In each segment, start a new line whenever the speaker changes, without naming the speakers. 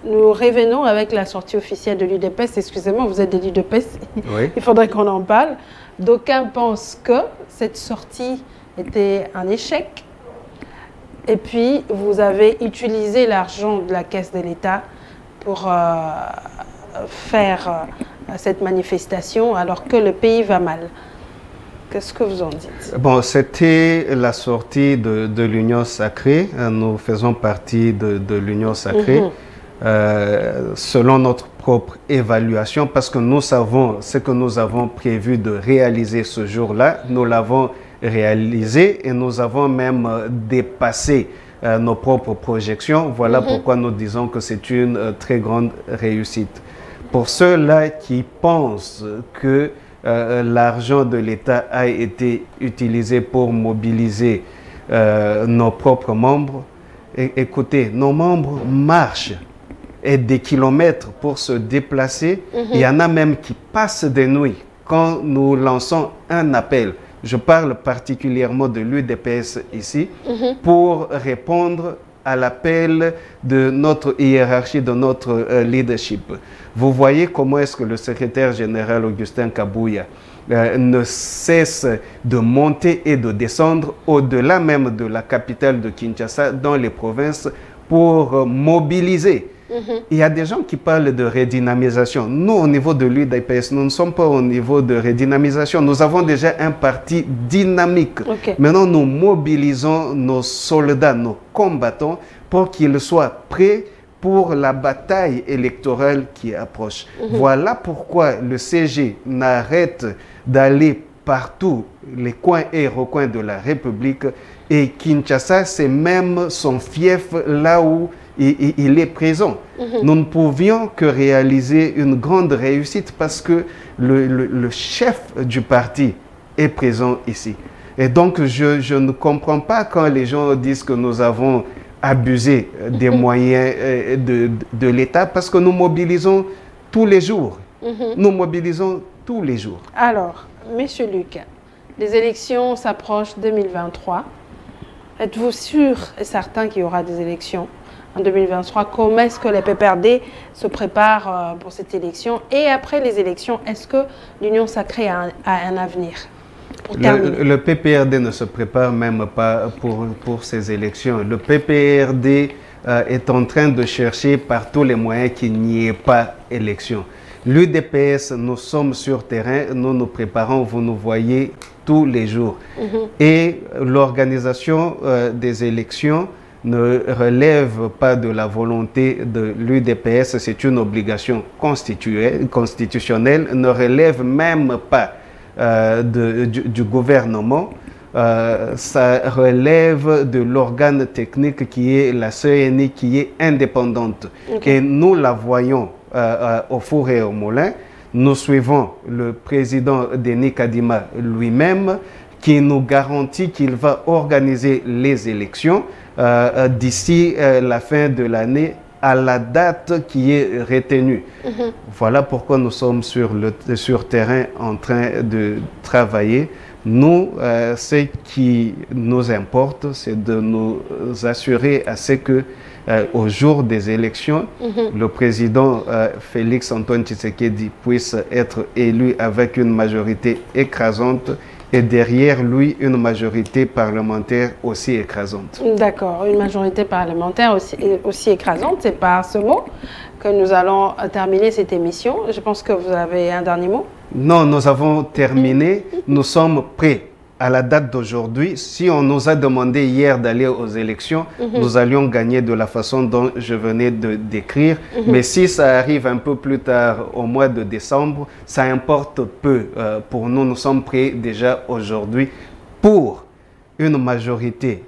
nous revenons avec la sortie officielle de l'UDPS. Excusez-moi, vous êtes de l'UDPS,
Oui.
il faudrait qu'on en parle. D'aucuns pensent que cette sortie était un échec. Et puis, vous avez utilisé l'argent de la caisse de l'État pour faire cette manifestation alors que le pays va mal. Qu'est-ce que vous en dites?
Bon, c'était la sortie de l'Union sacrée. Nous faisons partie de l'Union sacrée. Selon notre propre évaluation, parce que nous savons ce que nous avons prévu de réaliser ce jour-là, nous l'avons réalisé et nous avons même dépassé nos propres projections. Voilà pourquoi nous disons que c'est une très grande réussite. Pour ceux-là qui pensent que l'argent de l'État a été utilisé pour mobiliser nos propres membres, écoutez, nos membres marchent et des kilomètres pour se déplacer. Il y en a même qui passent des nuits quand nous lançons un appel. Je parle particulièrement de l'UDPS ici pour répondre à l'appel de notre hiérarchie, de notre leadership. Vous voyez comment est-ce que le secrétaire général Augustin Kabouya ne cesse de monter et de descendre au-delà même de la capitale de Kinshasa dans les provinces pour mobiliser. Il y a des gens qui parlent de redynamisation. Nous, au niveau de l'UDPS, nous ne sommes pas au niveau de redynamisation. Nous avons déjà un parti dynamique. Maintenant, nous mobilisons nos soldats, nos combattants, pour qu'ils soient prêts pour la bataille électorale qui approche. Voilà pourquoi le CG n'arrête d'aller partout, les coins et recoins de la République. Et Kinshasa, c'est même son fief là où il est présent. Nous ne pouvions que réaliser une grande réussite parce que le chef du parti est présent ici. Et donc, je ne comprends pas quand les gens disent que nous avons abusé des moyens de l'État parce que nous mobilisons tous les jours. Nous mobilisons tous les jours.
Alors, Monsieur Luc, les élections s'approchent 2023. Êtes-vous sûr et certain qu'il y aura des élections en 2023? Comment est-ce que les PPRD se préparent pour cette élection? Et après les élections, est-ce que l'Union sacrée a un avenir?
Le PPRD ne se prépare même pas pour ces élections. Le PPRD est en train de chercher par tous les moyens qu'il n'y ait pas élection. L'UDPS, nous sommes sur terrain, nous nous préparons, vous nous voyez tous les jours. Et l'organisation des élections ne relève pas de la volonté de l'UDPS, c'est une obligation constitutionnelle, ne relève même pas du gouvernement. Ça relève de l'organe technique qui est la CENI, qui est indépendante. Et nous la voyons au four et au moulin. Nous suivons le président Denis Kadima lui-même qui nous garantit qu'il va organiser les élections d'ici la fin de l'année à la date qui est retenue. Voilà pourquoi nous sommes sur terrain en train de travailler. Nous, ce qui nous importe, c'est de nous assurer à ce que au jour des élections, le président Félix Antoine Tshisekedi puisse être élu avec une majorité écrasante et derrière lui une majorité parlementaire aussi écrasante.
D'accord, une majorité parlementaire aussi écrasante, c'est par ce mot que nous allons terminer cette émission. Je pense que vous avez un dernier mot.
Non, nous avons terminé, nous sommes prêts. À la date d'aujourd'hui, si on nous a demandé hier d'aller aux élections, nous allions gagner de la façon dont je venais de décrire. Mais si ça arrive un peu plus tard, au mois de décembre, ça importe peu. Pour nous, nous sommes prêts déjà aujourd'hui pour une majorité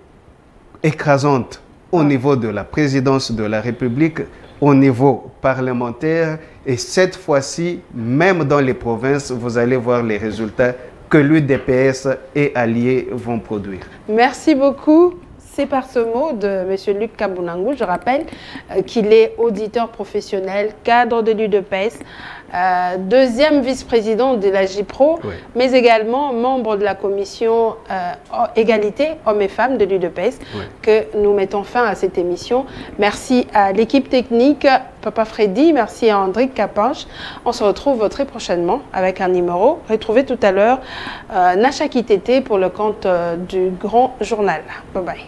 écrasante au niveau de la présidence de la République, au niveau parlementaire. Et cette fois-ci, même dans les provinces, vous allez voir les résultats que l'UDPS et alliés vont produire.
Merci beaucoup. C'est par ce mot de M. Luc Kabunangu. Je rappelle qu'il est auditeur professionnel, cadre de l'UDPS, deuxième vice-président de la JPRO, mais également membre de la commission égalité hommes et femmes de l'UDPS, que nous mettons fin à cette émission. Merci à l'équipe technique Papa Freddy, merci à Andrick Capanche. On se retrouve très prochainement avec un numéro. Retrouvez tout à l'heure Nacha Kitete pour le compte du Grand Journal. Bye bye.